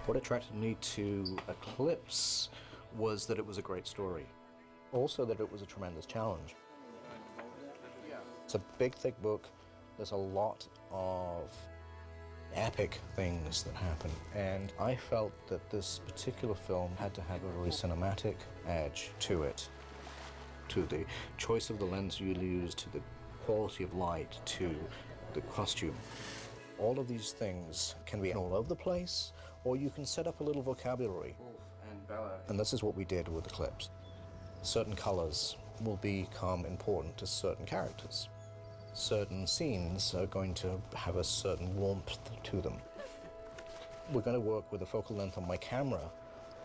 What attracted me to Eclipse was that it was a great story. Also that it was a tremendous challenge. It's a big, thick book. There's a lot of epic things that happen. And I felt that this particular film had to have a really cinematic edge to it, to the choice of the lens you use, to the quality of light, to the costume. All of these things can be all over the place, or you can set up a little vocabulary. And this is what we did with Eclipse. Certain colors will become important to certain characters. Certain scenes are going to have a certain warmth to them. We're going to work with a focal length on my camera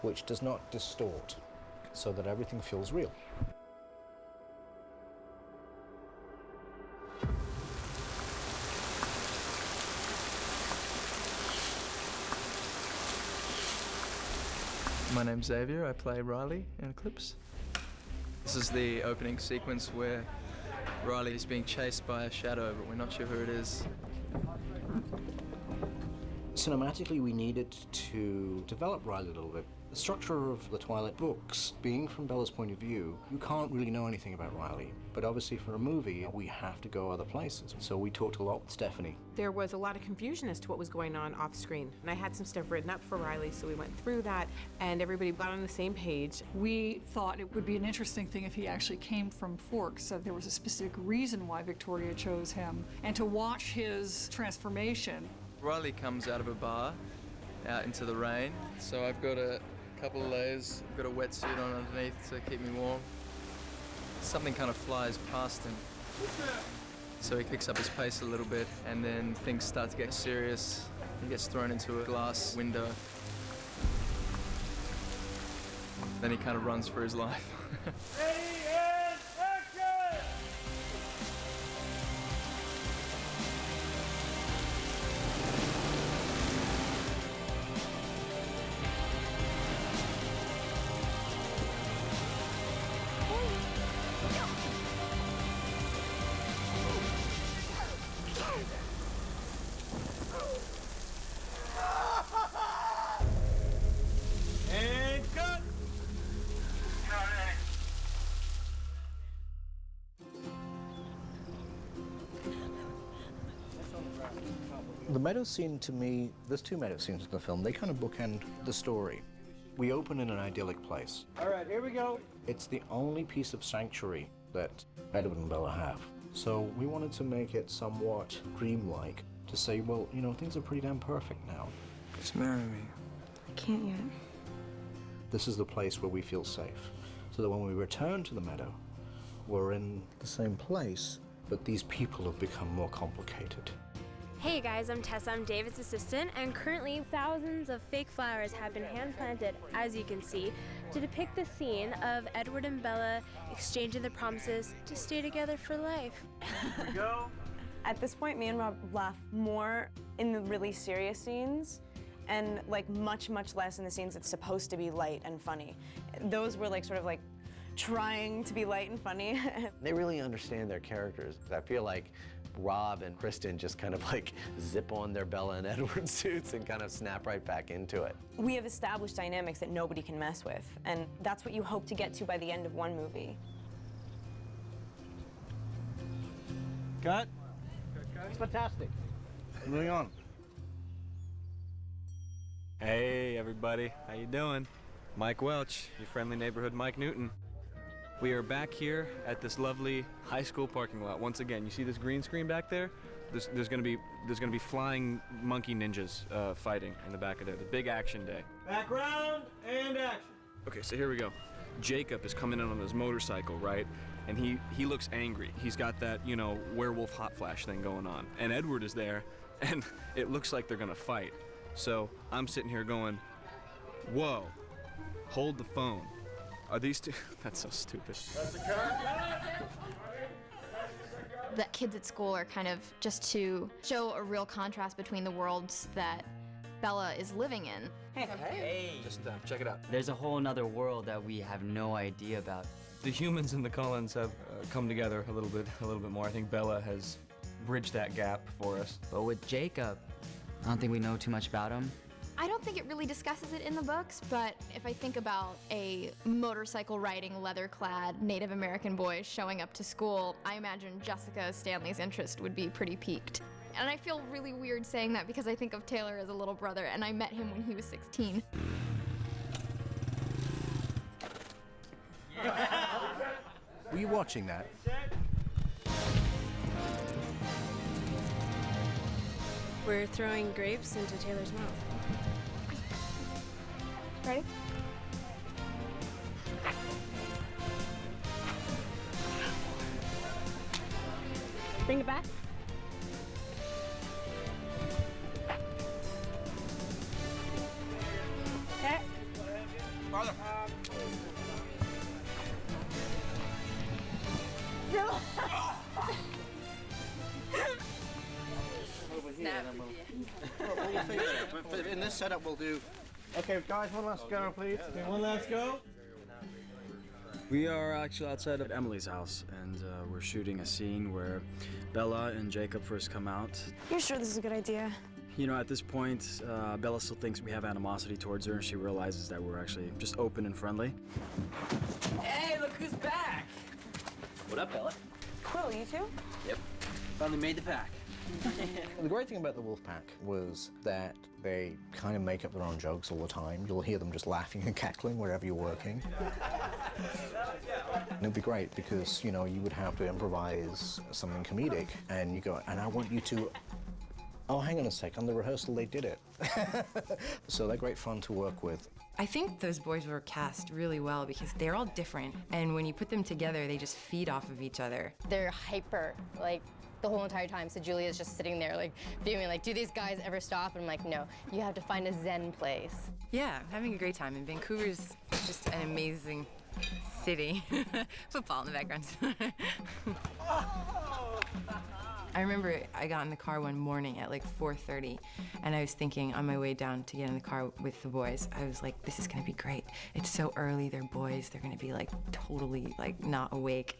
which does not distort, so that everything feels real. My name's Xavier, I play Riley in Eclipse. This is the opening sequence where Riley is being chased by a shadow, but we're not sure who it is. Cinematically, we needed to develop Riley a little bit. The structure of the Twilight books, being from Bella's point of view, you can't really know anything about Riley. But obviously for a movie, we have to go other places. So we talked a lot with Stephanie. There was a lot of confusion as to what was going on off screen. And I had some stuff written up for Riley, so we went through that, and everybody got on the same page. We thought it would be an interesting thing if he actually came from Forks, so there was a specific reason why Victoria chose him. And to watch his transformation. Riley comes out of a bar, out into the rain, so I've got a couple of layers, I've got a wetsuit on underneath to keep me warm. Something kind of flies past him. So he picks up his pace a little bit, and then things start to get serious. He gets thrown into a glass window. Then he kind of runs for his life. Ready and action! And cut! The meadow scene, to me, there's two meadow scenes in the film. They kind of bookend the story. We open in an idyllic place. All right, here we go. It's the only piece of sanctuary that Edward and Bella have. So we wanted to make it somewhat dreamlike, to say, well, you know, things are pretty damn perfect now. Just marry me. I can't yet. This is the place where we feel safe. So that when we return to the meadow, we're in the same place, but these people have become more complicated. Hey guys, I'm Tessa, I'm David's assistant, and currently thousands of fake flowers have been hand-planted, as you can see, to depict the scene of Edward and Bella exchanging their promises to stay together for life. Here we go. At this point, me and Rob laugh more in the really serious scenes and like much less in the scenes that's supposed to be light and funny. Those were like sort of like trying to be light and funny. They really understand their characters. I feel like Rob and Kristen just kind of like zip on their Bella and Edward suits and kind of snap right back into it. We have established dynamics that nobody can mess with, and that's what you hope to get to by the end of one movie. Cut. It's fantastic. Moving on. Hey everybody, how you doing? Mike Welch, your friendly neighborhood Mike Newton. We are back here at this lovely high school parking lot. Once again, you see this green screen back there? There's gonna be flying monkey ninjas fighting in the back of there. The big action day. Background and action. Okay, so here we go. Jacob is coming in on his motorcycle, right? And he looks angry. He's got that, you know, werewolf hot flash thing going on. And Edward is there, and it looks like they're gonna fight. So I'm sitting here going, whoa, hold the phone. Are these two? That's so stupid. That's the cut. The kids at school are kind of just to show a real contrast between the worlds that Bella is living in. Hey. Just check it out. There's a whole nother world that we have no idea about. The humans and the Cullens have come together a little bit more. I think Bella has bridged that gap for us. But with Jacob, I don't think we know too much about him. I don't think it really discusses it in the books, but if I think about a motorcycle-riding, leather-clad Native American boy showing up to school, I imagine Jessica Stanley's interest would be pretty piqued. And I feel really weird saying that because I think of Taylor as a little brother, and I met him when he was 16. Were you watching that? We're throwing grapes into Taylor's mouth. Ready? Bring it back. Okay. Farther. In this setup, we'll do. Okay, guys, one last go, please. Okay, one last go. We are actually outside of Emily's house, and we're shooting a scene where Bella and Jacob first come out. You're sure this is a good idea? You know, at this point, Bella still thinks we have animosity towards her, and she realizes that we're actually just open and friendly. Hey, look who's back! What up, Bella? Quill, you too? Yep. Finally made the pack. The great thing about the Wolfpack was that they kind of make up their own jokes all the time. You'll hear them just laughing and cackling wherever you're working. And it'd be great because, you know, you would have to improvise something comedic and you go, and I want you to, oh, hang on a sec, on the rehearsal they did it. So they're great fun to work with. I think those boys were cast really well because they're all different, and when you put them together, they just feed off of each other. They're hyper, like, the whole entire time. So Julia's just sitting there, like, viewing, like, do these guys ever stop? And I'm like, no, you have to find a zen place. Yeah, I'm having a great time, and Vancouver's just an amazing city. Football in the background. I remember I got in the car one morning at like 4:30, and I was thinking on my way down to get in the car with the boys, I was like, this is gonna be great. It's so early, they're boys, they're gonna be like totally like not awake.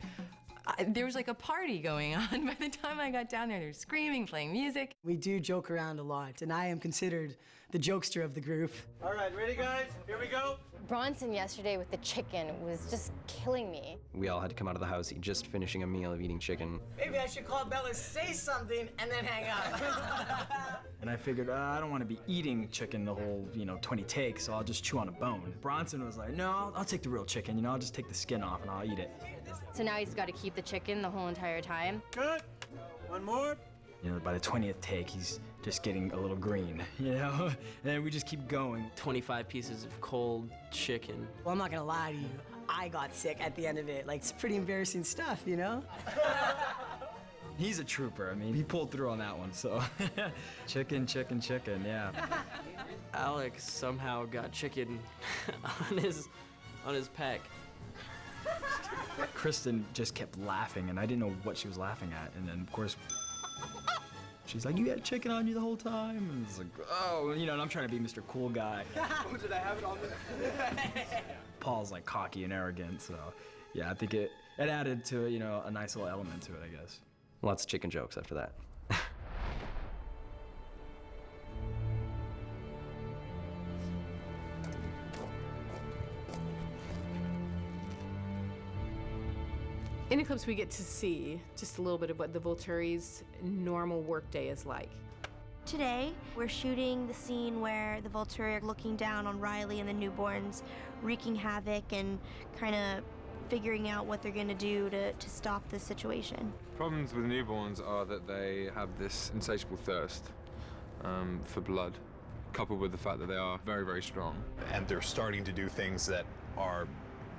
There was like a party going on by the time I got down there. They were screaming, playing music. We do joke around a lot, and I am considered the jokester of the group. All right, ready, guys? Here we go. Bronson yesterday with the chicken was just killing me. We all had to come out of the house just finishing a meal of eating chicken. Maybe I should call Bella, say something, and then hang up. And I figured, I don't want to be eating chicken the whole, 20 takes, so I'll just chew on a bone. Bronson was like, no, I'll take the real chicken, I'll just take the skin off and I'll eat it. So now he's got to keep the chicken the whole entire time. Good. One more. By the 20th take, he's just getting a little green, And then we just keep going. 25 pieces of cold chicken. Well, I'm not gonna lie to you. I got sick at the end of it. Like, it's pretty embarrassing stuff, He's a trooper. I mean, he pulled through on that one, so. Chicken, yeah. Alex somehow got chicken on his pack. Kristen just kept laughing, and I didn't know what she was laughing at. And then, of course, she's like, you had chicken on you the whole time? And it's like, oh, and I'm trying to be Mr. Cool Guy. Oh, did I have it on this? Paul's like cocky and arrogant, so yeah, I think it added to, a nice little element to it, I guess. Lots of chicken jokes after that. In Eclipse, we get to see just a little bit of what the Volturi's normal workday is like. Today, we're shooting the scene where the Volturi are looking down on Riley and the newborns, wreaking havoc and kind of figuring out what they're going to do to stop the situation. Problems with newborns are that they have this insatiable thirst for blood, coupled with the fact that they are very, very strong. And they're starting to do things that are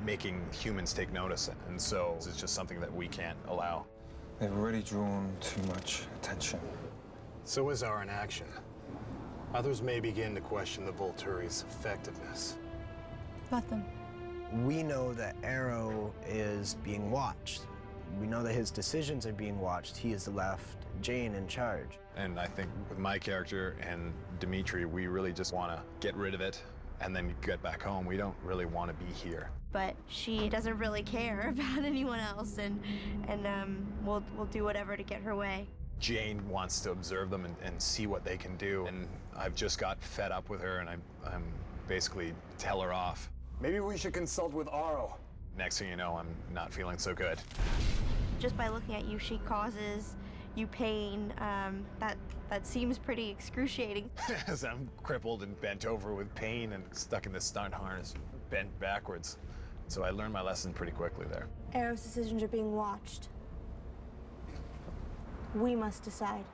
making humans take notice, and so it's just something that we can't allow. They've already drawn too much attention. So is our inaction. Others may begin to question the Volturi's effectiveness. Let them. We know that Arrow is being watched. We know that his decisions are being watched. He has left Jane in charge. And I think with my character and Dimitri, we really just want to get rid of it and then get back home. We don't really want to be here. But she doesn't really care about anyone else, and we'll do whatever to get her way. Jane wants to observe them and see what they can do, and I've just got fed up with her, and I'm basically tell her off. Maybe we should consult with Aro. Next thing you know, I'm not feeling so good. Just by looking at you, she causes you pain. That seems pretty excruciating. As I'm crippled and bent over with pain and stuck in this stunt harness, bent backwards. So I learned my lesson pretty quickly there. Arrow's decisions are being watched. We must decide.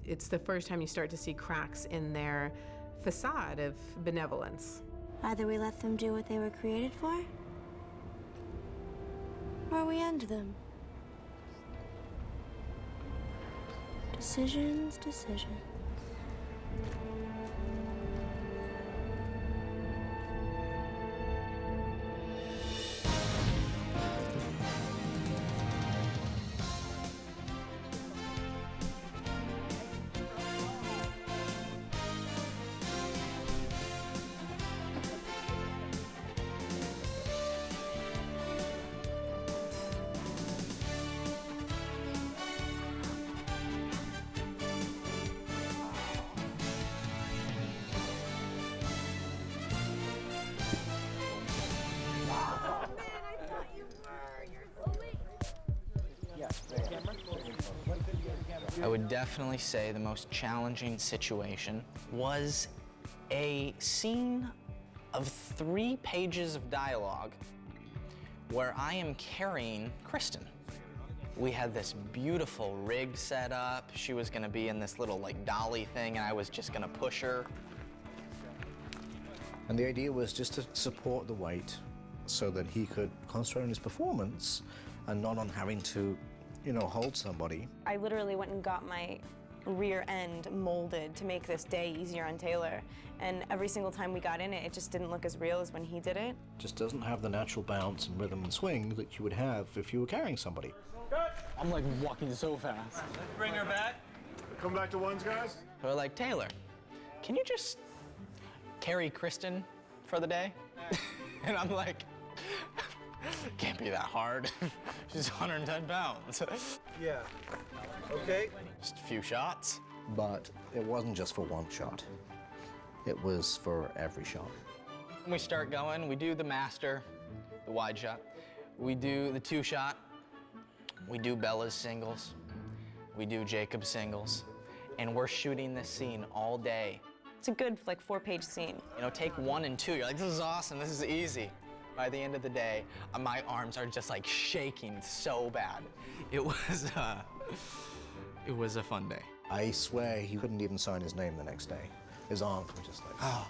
It's the first time you start to see cracks in their facade of benevolence. Either we let them do what they were created for, or we end them. Decisions, decisions. I would definitely say the most challenging situation was a scene of 3 pages of dialogue where I am carrying Kristen. We had this beautiful rig set up. She was gonna be in this little like dolly thing and I was just gonna push her. And the idea was just to support the weight so that he could concentrate on his performance and not on having to, you know, hold somebody. I literally went and got my rear end molded to make this day easier on Taylor. And every single time we got in it, it just didn't look as real as when he did it. Just doesn't have the natural bounce and rhythm and swing that you would have if you were carrying somebody. I'm like walking so fast. Bring her back. Come back to ones, guys. We're like, Taylor, can you just carry Kristen for the day? And I'm like, can't be that hard. She's 110 pounds. Yeah. Okay. Just a few shots. But it wasn't just for one shot. It was for every shot. When we start going, we do the master, the wide shot. We do the 2-shot. We do Bella's singles. We do Jacob's singles. And we're shooting this scene all day. It's a good, like, 4-page scene. You know, take 1 and 2. You're like, this is awesome, this is easy. By the end of the day, my arms are just like shaking so bad. It was a fun day. I swear he couldn't even sign his name the next day. His arms were just like, oh.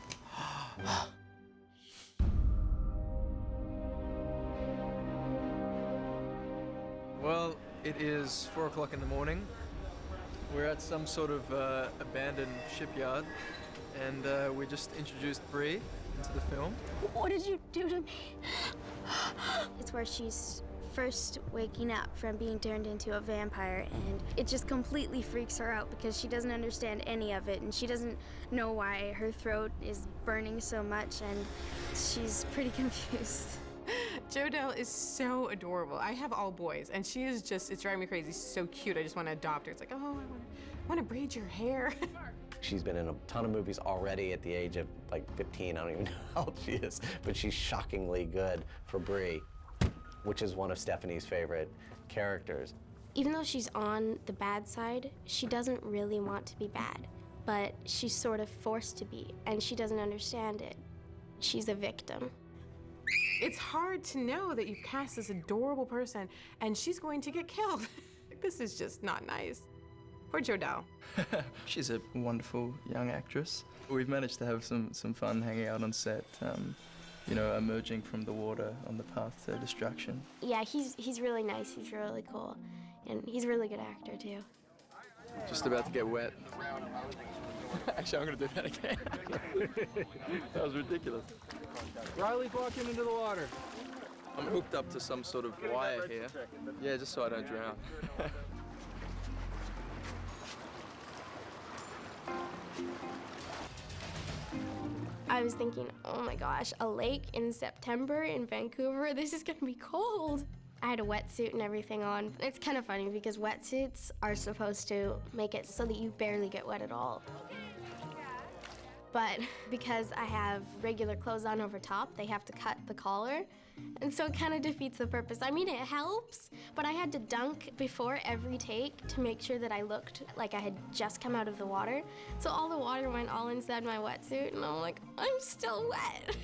Well, it is 4 o'clock in the morning. We're at some sort of abandoned shipyard, and we just introduced Bree into the film. What did you do to me? It's where she's first waking up from being turned into a vampire, and it just completely freaks her out because she doesn't understand any of it, and she doesn't know why her throat is burning so much, and she's pretty confused. Jodelle is so adorable. I have all boys, and she is just, it's driving me crazy. She's so cute. I just want to adopt her. It's like, oh, I want to braid your hair. She's been in a ton of movies already at the age of like 15. I don't even know how old she is, but she's shockingly good for Bree, which is one of Stephanie's favorite characters. Even though she's on the bad side, she doesn't really want to be bad, but she's sort of forced to be, and she doesn't understand it. She's a victim. It's hard to know that you've cast this adorable person and she's going to get killed. This is just not nice. Poor Jodelle. She's a wonderful young actress. We've managed to have some fun hanging out on set, you know, emerging from the water on the path to destruction. Yeah, he's really nice, he's really cool, and he's a really good actor too. Just about to get wet. Actually, I'm gonna do that again. That was ridiculous. Riley's walking into the water. I'm hooked up to some sort of wire here. Yeah, just so I don't drown. I was thinking, oh my gosh, a lake in September in Vancouver, this is gonna be cold. I had a wetsuit and everything on. It's kind of funny because wetsuits are supposed to make it so that you barely get wet at all. But because I have regular clothes on over top, they have to cut the collar. And so it kind of defeats the purpose. I mean, it helps, but I had to dunk before every take to make sure that I looked like I had just come out of the water. So all the water went all inside my wetsuit, and I'm like, I'm still wet.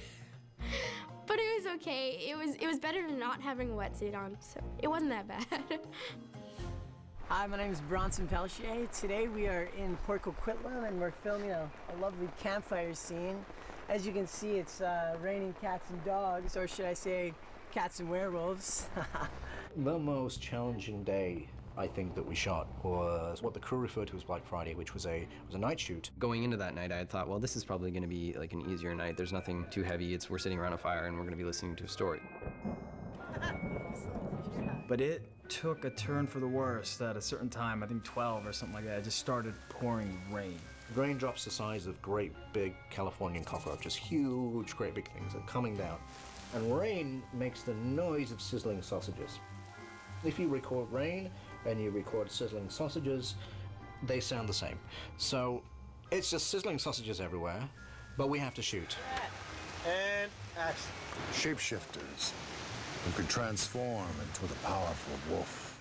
But it was okay. It was better than not having a wetsuit on, so it wasn't that bad. Hi, my name is Bronson Pelchier. Today we are in Port Coquitlam and we're filming a lovely campfire scene. As you can see, it's raining cats and dogs, or should I say cats and werewolves. The most challenging day I think that we shot was what the crew referred to as Black Friday, which was a night shoot. Going into that night, I had thought, well, this is probably going to be like an easier night. There's nothing too heavy. We're sitting around a fire and we're going to be listening to a story. But it took a turn for the worst at a certain time, I think 12 or something like that. It just started pouring rain. Raindrops the size of great big Californian cockroaches, huge, great big things are coming down. And rain makes the noise of sizzling sausages. If you record rain and you record sizzling sausages, they sound the same. So it's just sizzling sausages everywhere, but we have to shoot. And action. Shapeshifters who can transform into the powerful wolf.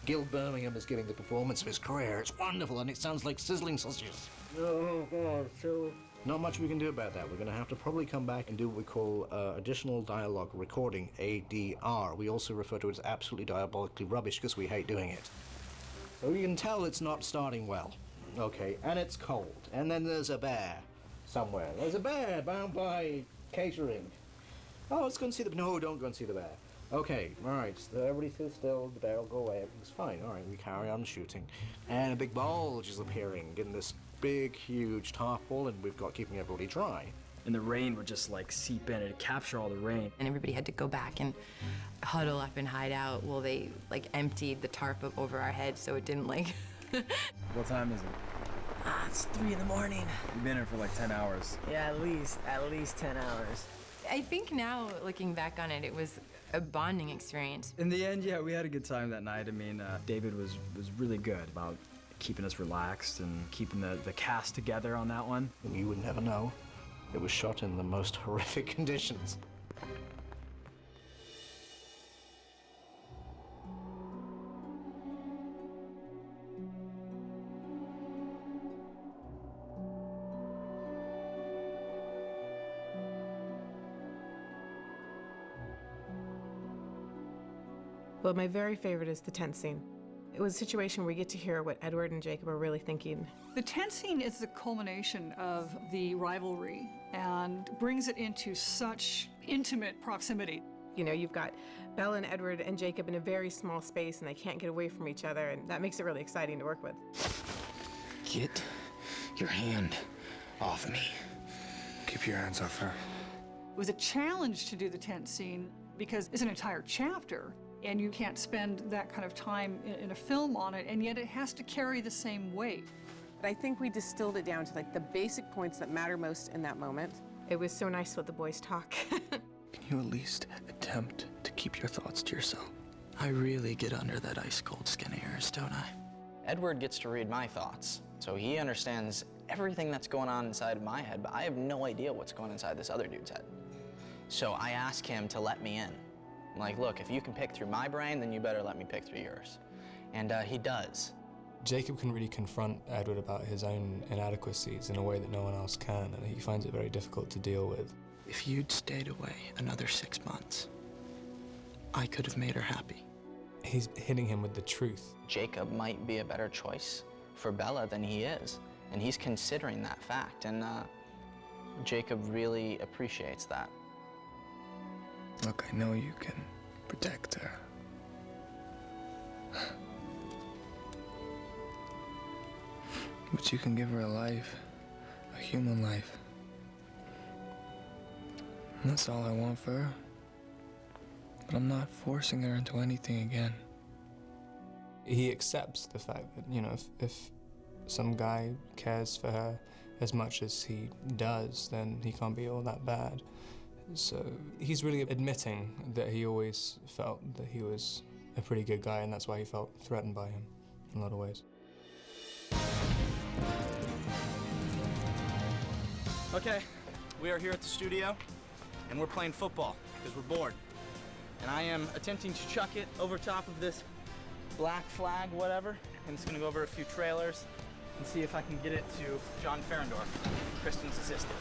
Gil Birmingham is giving the performance of his career. It's wonderful, and it sounds like sizzling sausages. Oh, God, so... Not much we can do about that. We're going to have to probably come back and do what we call additional dialogue recording, ADR. We also refer to it as absolutely diabolically rubbish because we hate doing it. So you can tell it's not starting well. Okay, and it's cold. And then there's a bear somewhere. There's a bear bound by catering. Oh, let's go and see the... No, don't go and see the bear. Okay, all right, so everybody sit still, the bear will go away, everything's fine. All right, we carry on shooting. And a big bulge is appearing in this big, huge tarpaulin, and we've got keeping everybody dry. And the rain would just like seep in and capture all the rain. And everybody had to go back and huddle up and hide out while they like emptied the tarp up over our heads so it didn't like... What time is it? It's 3 in the morning. We've been here for like 10 hours. Yeah, at least 10 hours. I think now, looking back on it, it was a bonding experience. In the end, yeah, we had a good time that night. I mean, David was really good about keeping us relaxed and keeping the cast together on that one. You would never know. It was shot in the most horrific conditions. Well, my very favorite is the tent scene. It was a situation where we get to hear what Edward and Jacob are really thinking. The tent scene is the culmination of the rivalry and brings it into such intimate proximity. You know, you've got Bella and Edward and Jacob in a very small space and they can't get away from each other, and that makes it really exciting to work with. Get your hand off me. Keep your hands off her. It was a challenge to do the tent scene because it's an entire chapter. And you can't spend that kind of time in a film on it, and yet it has to carry the same weight. But I think we distilled it down to like the basic points that matter most in that moment. It was so nice to let the boys talk. Can you at least attempt to keep your thoughts to yourself? I really get under that ice-cold skin of yours, don't I? Edward gets to read my thoughts, so he understands everything that's going on inside of my head, but I have no idea what's going inside this other dude's head. So I ask him to let me in. I'm like, look, if you can pick through my brain, then you better let me pick through yours. And he does. Jacob can really confront Edward about his own inadequacies in a way that no one else can, and he finds it very difficult to deal with. If you'd stayed away another 6 months, I could have made her happy. He's hitting him with the truth. Jacob might be a better choice for Bella than he is, and he's considering that fact, and Jacob really appreciates that. Look, I know you can protect her. But you can give her a life, a human life. And that's all I want for her. But I'm not forcing her into anything again. He accepts the fact that, you know, if some guy cares for her as much as he does, then he can't be all that bad. So he's really admitting that he always felt that he was a pretty good guy, and that's why he felt threatened by him in a lot of ways. Okay, we are here at the studio, and we're playing football because we're bored. And I am attempting to chuck it over top of this black flag, whatever, and it's gonna go over a few trailers and see if I can get it to John Ferendorf, Kristen's assistant.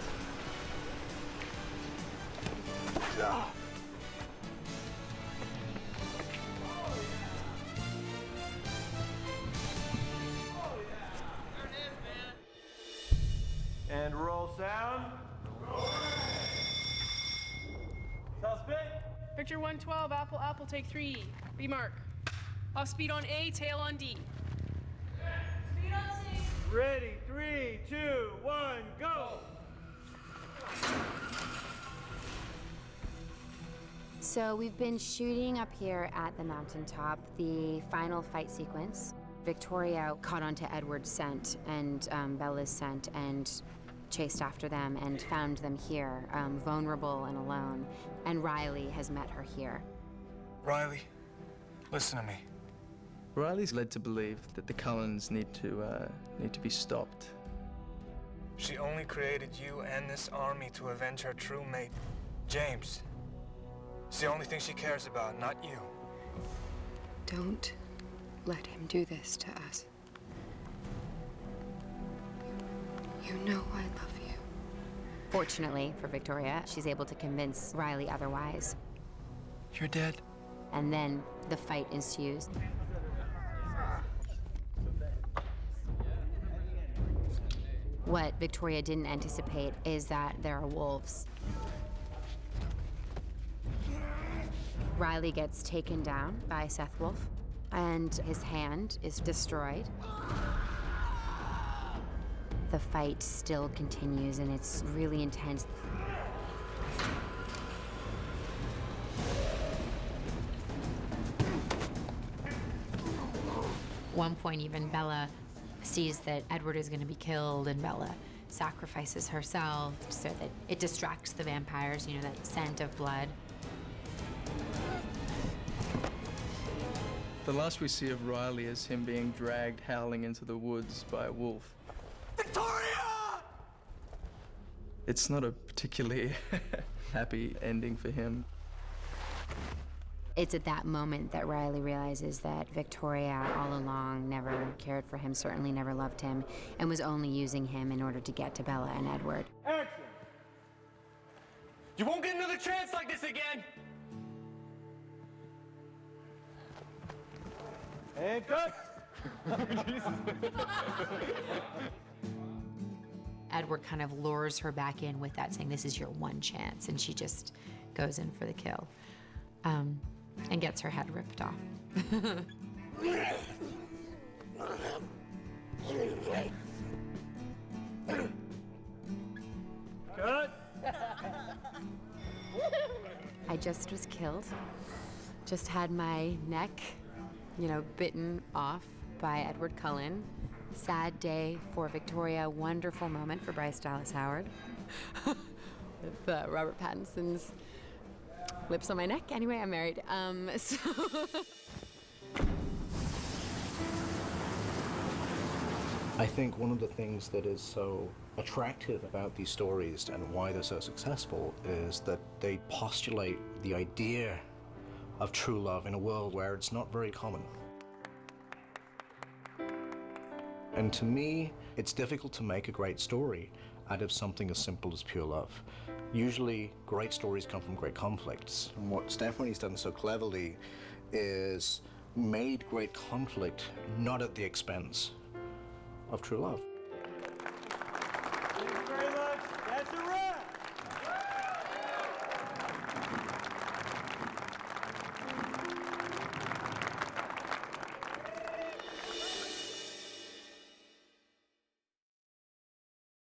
And roll sound. Suspect. Victor 112, Apple, Apple, take 3. Remark. Off speed on A, tail on D. Speed on C. Ready, 3, 2, 1, go! So we've been shooting up here at the mountaintop, the final fight sequence. Victoria caught onto Edward's scent and Bella's scent and chased after them and found them here, vulnerable and alone. And Riley has met her here. Riley, listen to me. Riley's led to believe that the Cullens need to be stopped. She only created you and this army to avenge her true mate, James. It's the only thing she cares about, not you. Don't let him do this to us. You know I love you. Fortunately for Victoria, she's able to convince Riley otherwise. You're dead. And then the fight ensues. What Victoria didn't anticipate is that there are wolves. Riley gets taken down by Seth Wolf, and his hand is destroyed. The fight still continues, and it's really intense. One point, even Bella sees that Edward is going to be killed, and Bella sacrifices herself so that it distracts the vampires, you know, that scent of blood. The last we see of Riley is him being dragged howling into the woods by a wolf. Victoria! It's not a particularly happy ending for him. It's at that moment that Riley realizes that Victoria all along never cared for him, certainly never loved him, and was only using him in order to get to Bella and Edward. Action! You won't get another chance like this again! And cut! Edward kind of lures her back in with that, saying, this is your one chance, and she just goes in for the kill. And gets her head ripped off. Cut! I just was killed. Just had my neck, you know, bitten off by Edward Cullen. Sad day for Victoria, wonderful moment for Bryce Dallas Howard. With Robert Pattinson's lips on my neck. Anyway, I'm married. I think one of the things that is so attractive about these stories and why they're so successful is that they postulate the idea of true love in a world where it's not very common. And to me, it's difficult to make a great story out of something as simple as pure love. Usually, great stories come from great conflicts. And what Stephanie's done so cleverly is made great conflict not at the expense of true love.